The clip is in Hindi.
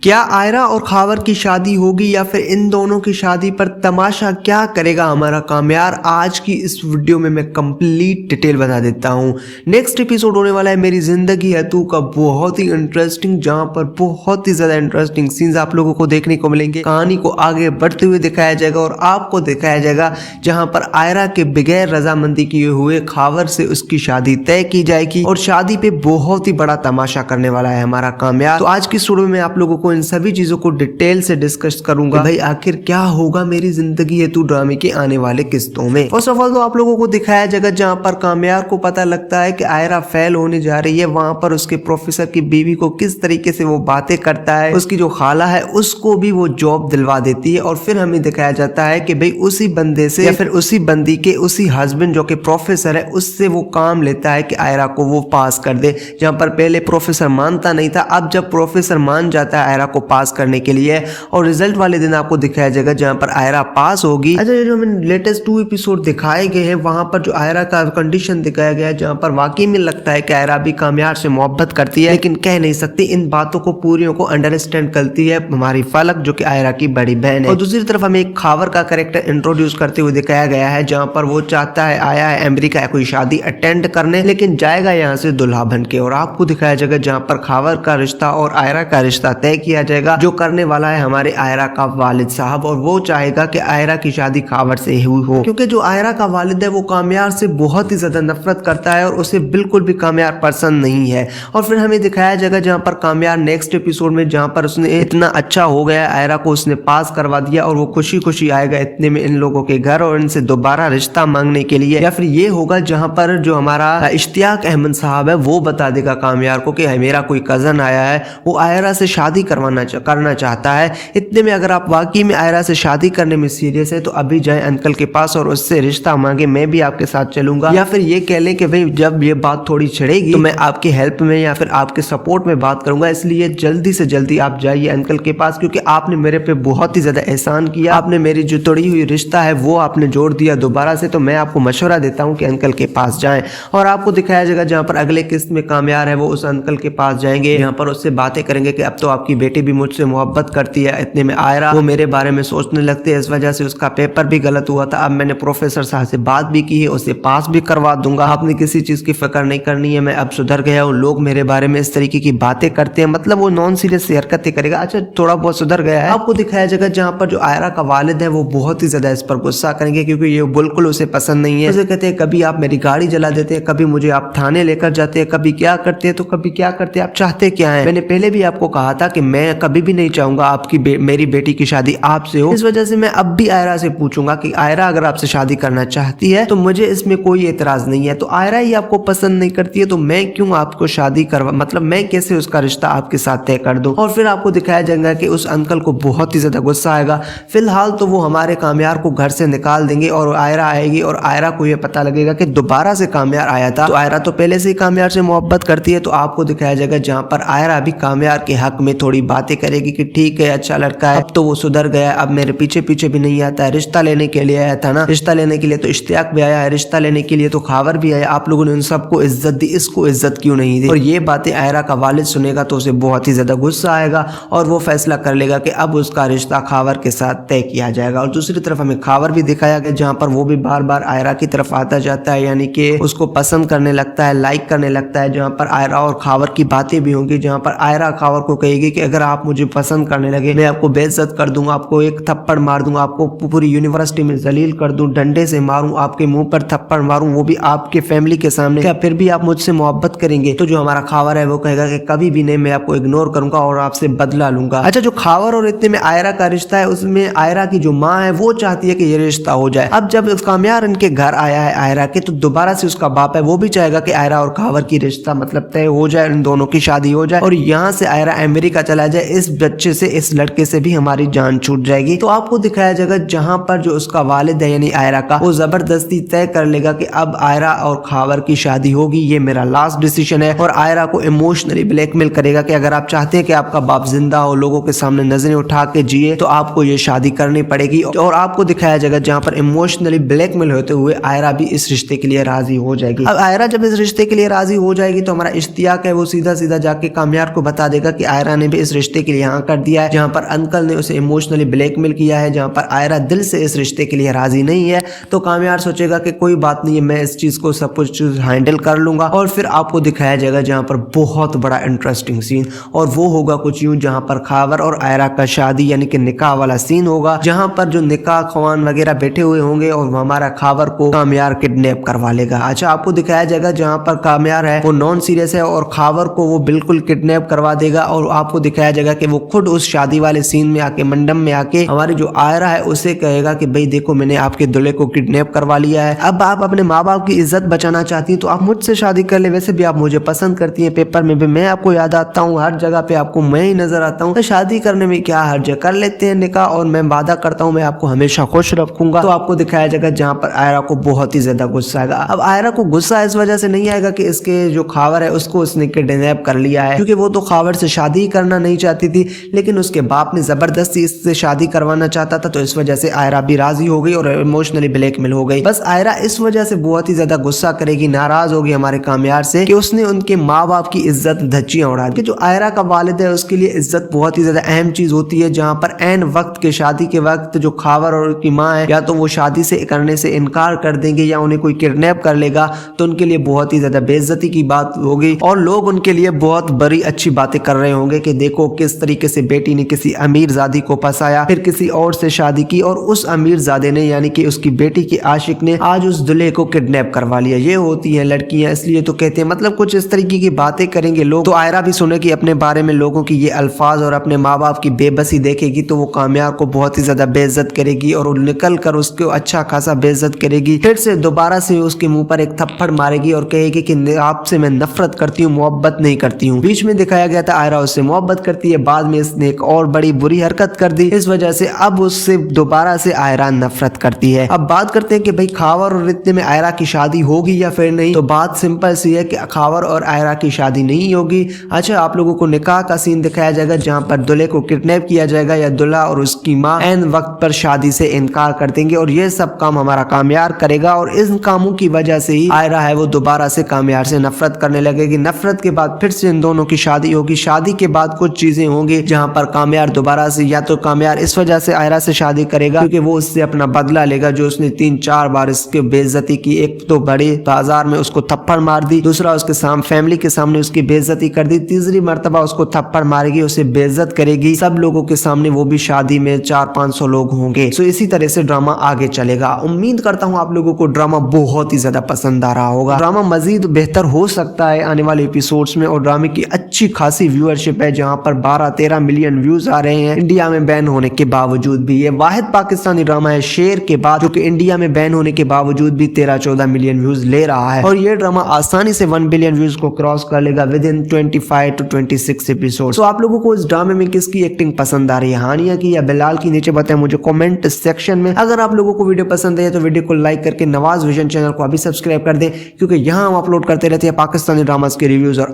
क्या आयरा और खावर की शादी होगी या फिर इन दोनों की शादी पर तमाशा क्या करेगा हमारा कामयार? आज की इस वीडियो में मैं कंप्लीट डिटेल बता देता हूँ। नेक्स्ट एपिसोड होने वाला है मेरी जिंदगी है तू का, बहुत ही इंटरेस्टिंग, जहाँ पर बहुत ही ज्यादा इंटरेस्टिंग सीन्स आप लोगों को देखने को मिलेंगे। कहानी को आगे बढ़ते हुए दिखाया जाएगा और आपको दिखाया जाएगा जहाँ पर आयरा के बगैर रजामंदी किए हुए खावर से उसकी शादी तय की जाएगी और शादी पे बहुत ही बड़ा तमाशा करने वाला है हमारा कामयार। तो आज की वीडियो में मैं आप लोगों को इन सभी चीजों को डिटेल से डिस्कस करूंगा भाई आखिर क्या होगा मेरी जिंदगी है तू ड्रामे के आने वाले किस्तों में। फर्स्ट ऑफ ऑल तो आप लोगों को दिखाया जाएगा जहां पर कामयार को पता लगता है कि आयरा फेल होने जा रही है, वहां पर उसके प्रोफेसर की बीवी को किस तरीके से वो बातें करता है, उसकी जो खाला है उसको भी वो जॉब दिलवा देती है और फिर हमें दिखाया जाता है कि भाई उसी बंदे से या फिर उसी बंदी के उसी हस्बैंड जो कि प्रोफेसर है उससे वो काम लेता है कि आयरा को वो पास कर दे। जहां पर पहले प्रोफेसर मानता नहीं था, अब जब प्रोफेसर मान जाता है आयरा को पास करने के लिए और रिजल्ट वाले दिन आपको दिखाया जाएगा जहां पर आयरा पास होगी। अच्छा, जो हमें लेटेस्ट 2 एपिसोड दिखाए गए हैं वहां पर जो आयरा का कंडीशन दिखाया गया है जहां पर वाकई में लगता है कि आयरा भी कामयार से मोहब्बत करती है लेकिन कह नहीं सकती। इन बातों को पूरियों को अंडरस्टैंड करती है हमारी फलक जो कि आयरा की बड़ी बहन है। और दूसरी तरफ हमें एक खावर का कैरेक्टर इंट्रोड्यूस करते हुए दिखाया गया है जहां पर वो चाहता है आया है अमेरिका कोई शादी अटेंड करने लेकिन जाएगा यहाँ से दुल्हा बन के। और आपको दिखाया जाएगा जहां पर खावर का रिश्ता और आयरा का रिश्ता तय किया जाएगा जो करने वाला है हमारे आयरा का वालिद साहब, और वो चाहेगा कि आयरा की शादी खावर से हुई हो क्योंकि जो आयरा का वालिद है वो कामयार से बहुत ही ज्यादा नफरत करता है और उसे बिल्कुल भी कामयार पसंद नहीं है। और फिर हमें दिखाया जाएगा जहां पर कामयार नेक्स्ट एपिसोड में जहां पर उसने इतना अच्छा हो गया आयरा को उसने पास करवा दिया और वो खुशी खुशी आएगा इतने में इन लोगों के घर और इनसे दोबारा रिश्ता मांगने के लिए। या फिर ये होगा जहां पर जो हमारा इश्तियाक अहमद साहब है वो बता देगा कामयार को कि मेरा कोई कजन आया है, वो आयरा से शादी करना चाहता है। इतने में अगर आप वाकई में आयरा से शादी करने में सीरियस है तो अभी जाए अंकल के पास और उससे रिश्ता मांगे, मैं भी आपके साथ चलूंगा। या फिर ये कह लें कि भाई जब ये बात थोड़ी छिड़ेगी तो मैं आपकी हेल्प में या फिर आपके सपोर्ट में बात करूंगा, इसलिए जल्दी से जल्दी आप जाइए अंकल के पास क्योंकि आपने मेरे पे बहुत ही ज्यादा एहसान किया, आपने मेरी जो तोड़ी हुई रिश्ता है वो आपने जोड़ दिया दोबारा से। तो मैं आपको मशवरा देता हूँ कि अंकल के पास जाएं। और आपको दिखाया जाएगा जहाँ पर अगले किस्त में कामयार है वो उस अंकल के पास जाएंगे, यहाँ पर उससे बातें करेंगे कि अब तो आपकी बेटी भी मुझसे मोहब्बत करती है। इतने में आयरा वो मेरे बारे में सोचने लगते हैं, इस वजह से उसका पेपर भी गलत हुआ था, अब मैंने प्रोफेसर साहब से बात भी की है, उसे पास भी करवा दूंगा, आपने किसी चीज की फिक्र नहीं करनी है, मैं अब सुधर गया हूँ। लोग मेरे बारे में इस तरीके की बातें करते हैं, मतलब वो नॉन सीरियस हरकतें करेगा। अच्छा, थोड़ा बहुत सुधर गया है। आपको दिखाया जाएगा जहाँ पर जो आयरा का वालिद है वो बहुत ही ज्यादा इस पर गुस्सा करेंगे क्योंकि ये बिल्कुल उसे पसंद नहीं है। उसे कहते हैं कभी आप मेरी गाड़ी जला देते हैं, कभी मुझे आप थाने लेकर जाते हैं, कभी क्या करते हैं तो कभी क्या करते हैं, आप चाहते क्या है? मैंने पहले भी आपको कहा था कि मैं कभी भी नहीं चाहूंगा आपकी मेरी बेटी की शादी आपसे हो, इस वजह से मैं अब भी आयरा से पूछूंगा कि आयरा अगर आपसे शादी करना चाहती है तो मुझे इसमें कोई एतराज नहीं है, तो आयरा ही आपको पसंद नहीं करती है तो मैं क्यों आपको शादी करवा, मतलब मैं कैसे उसका रिश्ता आपके साथ तय कर दूं। और फिर आपको दिखाया जाएगा कि उस अंकल को बहुत ही ज्यादा गुस्सा आएगा। फिलहाल तो वो हमारे कामयार को घर से निकाल देंगे और आयरा आएगी और आयरा को यह पता लगेगा कि दोबारा से कामयार आया था, तो आयरा तो पहले से ही कामयार से मोहब्बत करती है। तो आपको दिखाया जाएगा जहां पर आयरा भी कामयार के हक में थोड़ी बातें करेगी कि ठीक है अच्छा लड़का है, अब तो वो सुधर गया, अब मेरे पीछे पीछे भी नहीं आता है, रिश्ता लेने के लिए आया था ना, रिश्ता लेने के लिए तो इश्तियाक भी आया है, रिश्ता लेने के लिए तो खावर भी आया, आप लोगों ने उन सबको इज्जत दी, इसको इज्जत क्यों नहीं दी। और ये बातें आयरा का वालिद सुनेगा तो उसे बहुत ही ज्यादा गुस्सा आएगा और वो फैसला कर लेगा कि अब उसका रिश्ता खावर के साथ तय किया जाएगा। और दूसरी तरफ हमें खावर भी दिखाया गया जहाँ पर वो भी बार बार आयरा की तरफ आता जाता है, यानी कि उसको पसंद करने लगता है, लाइक करने लगता है। जहाँ पर आयरा और खावर की बातें भी होंगी, जहाँ पर आयरा खावर को कहेगी कि अगर आप मुझे पसंद करने लगे मैं आपको बेइज्जत कर दूंगा, आपको एक थप्पड़ मार दूंगा, आपको पूरी यूनिवर्सिटी में जलील कर दूं, डंडे से मारूं, आपके मुंह पर थप्पड़ मारूं, वो भी आपके फैमिली के सामने, क्या फिर भी आप मुझसे मोहब्बत करेंगे? तो जो हमारा खावर है वो कहेगा कि कभी भी नहीं, मैं आपको इग्नोर करूंगा और आपसे बदला लूंगा। अच्छा, जो खावर और इतने में आयरा का रिश्ता है उसमें आयरा की जो माँ है वो चाहती है कि ये रिश्ता हो जाए। अब जब कामयार इनके घर आया है आयरा के तो दोबारा से उसका बाप है वो भी चाहेगा कि आयरा और खावर की रिश्ता मतलब तय हो जाए, इन दोनों की शादी हो जाए और यहाँ से आयरा अमेरिका चला जाए, इस बच्चे से इस लड़के से भी हमारी जान छूट जाएगी। तो आपको दिखाया जाएगा जहां पर जो उसका वालिद है यानी आयरा का, वो जबरदस्ती तय कर लेगा कि अब आयरा और खावर की शादी होगी, ये मेरा लास्ट डिसीजन है। और आयरा को इमोशनली ब्लैकमेल करेगा कि अगर आप चाहते हैं कि आपका बाप जिंदा हो, लोगों के सामने नजरें उठा के जिए, तो आपको ये शादी करनी पड़ेगी। और आपको दिखाया जाएगा जहां पर इमोशनली ब्लैकमेल होते हुए आयरा भी इस रिश्ते के लिए राजी हो जाएगी। अब आयरा जब इस रिश्ते के लिए राजी हो जाएगी तो हमारा इश्तियाक है वो सीधा सीधा जाके कामयार को बता देगा कि आयरा ने भी इस इस रिश्ते के लिए हाँ कर दिया है, जहाँ पर अंकल ने उसे इमोशनली ब्लैकमेल किया है, जहाँ पर आयरा दिल से इस रिश्ते के लिए राजी नहीं है, तो कामयार सोचेगा कि कोई बात नहीं है, मैं इस चीज को सब कुछ हैंडल कर लूंगा। और फिर आपको दिखाया जाएगा जहाँ पर बहुत बड़ा इंटरेस्टिंग सीन, और वो होगा कुछ यूं जहाँ पर खावर और आयरा का शादी यानी कि निकाह वाला सीन होगा, जहाँ पर जो निकाह खवान वगैरह बैठे हुए होंगे और हमारा खावर को कामयार किडनैप करवा लेगा। अच्छा, आपको दिखाया जाएगा जहाँ पर कामयार है वो नॉन सीरियस है और खावर को वो बिल्कुल किडनैप करवा देगा, और आपको दिखाया जाएगा कि वो खुद उस शादी वाले सीन में आके मंडप में आके हमारी जो आयरा है उसे कहेगा कि भाई देखो मैंने आपके दूल्हे को किडनैप करवा लिया है, अब आप अपने माँ बाप की इज्जत बचाना चाहती हैं तो आप मुझसे शादी कर ले, वैसे भी आप मुझे पसंद करती हैं, पेपर में भी मैं आपको याद आता हूँ, हर जगह पे आपको मैं ही नजर आता हूँ, तो शादी करने में क्या हर्ज है, कर लेते हैं निकाह और मैं वादा करता हूँ मैं आपको हमेशा खुश रखूंगा। तो आपको दिखाया जाएगा जहाँ पर आयरा को बहुत ही ज्यादा गुस्सा आएगा। अब आयरा को गुस्सा इस वजह से नहीं आएगा कि इसके जो खावर है उसको उसने किडनैप कर लिया है, क्योंकि वो तो खावर से शादी ही करना नहीं चाहती थी, लेकिन उसके बाप ने जबरदस्ती इससे शादी करवाना चाहता था, तो इस वजह से आयरा भी राजी हो गई और इमोशनली ब्लैकमेल हो गई। बस आयरा इस वजह से बहुत ही ज्यादा गुस्सा करेगी, नाराज होगी हमारे कामयार से कि उसने उनके माँ बाप की इज्जत धज्जियां उड़ा दी। जो आयरा का वालिद है उसके लिए इज्जत बहुत ही ज्यादा अहम चीज होती है, जहाँ पर एन वक्त के शादी के वक्त जो खावर और उनकी माँ है या तो वो शादी से करने से इनकार कर देंगे या उन्हें कोई किडनैप कर लेगा, तो उनके लिए बहुत ही ज्यादा बेइज्जती की बात होगी और लोग उनके लिए बहुत बड़ी अच्छी बातें कर रहे होंगे कि देखो किस तरीके से बेटी ने किसी अमीर जादी को फंसाया, फिर किसी और से शादी की और उस अमीर जादे ने यानी कि उसकी बेटी के आशिक ने आज उस दूल्हे को किडनैप करवा लिया। ये होती है लड़कियां, इसलिए तो कहते हैं, मतलब कुछ इस तरीके की बातें करेंगे लोग। तो आयरा भी सुनेगी अपने बारे में लोगों की ये अल्फाज और अपने माँ बाप की बेबसी देखेगी, तो वो कामयार को बहुत ही ज्यादा बेइज्जत करेगी और निकल कर उसको अच्छा खासा बेइज्जत करेगी। फिर से दोबारा से उसके मुंह पर एक थप्पड़ मारेगी और कहेगी कि आपसे मैं नफरत करती हूँ, मोहब्बत नहीं करती हूँ। बीच में दिखाया गया था आयरा उससे मोहब्बत करती है, बाद में इसने एक और बड़ी बुरी हरकत कर दी, इस वजह से अब उससे दोबारा से आयरा नफरत करती है। अब बात करते हैं कि भाई खावर और रिश्ते में आयरा की शादी होगी या फिर नहीं, तो बात सिंपल सी है कि खावर और आयरा की शादी नहीं होगी। अच्छा, आप लोगों को निकाह का सीन दिखाया जाएगा जहाँ पर दूल्हे को किडनैप किया जाएगा या दूल्हा और उसकी माँ एन वक्त पर शादी से इनकार कर देंगे और ये सब काम हमारा कामयार करेगा, और इन कामों की वजह से ही आयरा है वो दोबारा से कामयार से नफरत करने लगेगी। नफरत के बाद फिर से इन दोनों की शादी होगी, शादी के बाद कुछ चीजें होंगी जहाँ पर कामयार दोबारा से, या तो कामयार इस वजह से आयरा से शादी करेगा क्योंकि वो उससे अपना बदला लेगा जो उसने 3-4 बार इसके बेइज्जती की, एक तो बड़े बाजार में उसको थप्पड़ मार दी, दूसरा उसके सामने फैमिली के सामने उसकी बेइज्जती कर दी, तीसरी मर्तबा उसको थप्पड़ मारेगी, उसे बेइज्जत करेगी सब लोगों के सामने, वो भी शादी में 400-500 लोग होंगे। सो इसी तरह से ड्रामा आगे चलेगा। उम्मीद करता हूँ आप लोगों को ड्रामा बहुत ही ज्यादा पसंद आ रहा होगा। ड्रामा मजीद बेहतर हो सकता है आने वाले एपिसोड्स में, और ड्रामे की अच्छी खासी व्यूअरशिप है जहाँ पर 12-13 मिलियन व्यूज आ रहे हैं इंडिया में बैन होने के बावजूद भी। ये वाहिद पाकिस्तानी ड्रामा है शेर के बाद जो कि इंडिया में बैन होने के बावजूद भी 13-14 मिलियन व्यूज ले रहा है, और ये ड्रामा आसानी से 1 बिलियन व्यूज को क्रॉस कर लेगा विद इन 25 to 26 एपिसोड। तो आप लोगों को इस ड्रामे में किसकी एक्टिंग पसंद आ रही है, हानिया की या बिलाल की, नीचे बताएं मुझे कमेंट सेक्शन में। अगर आप लोगों को वीडियो पसंद है तो वीडियो को लाइक करके नवाज विजन चैनल को अभी सब्सक्राइब कर दें, क्योंकि यहाँ हम अपलोड करते रहते हैं पाकिस्तानी ड्रामास के रिव्यूज और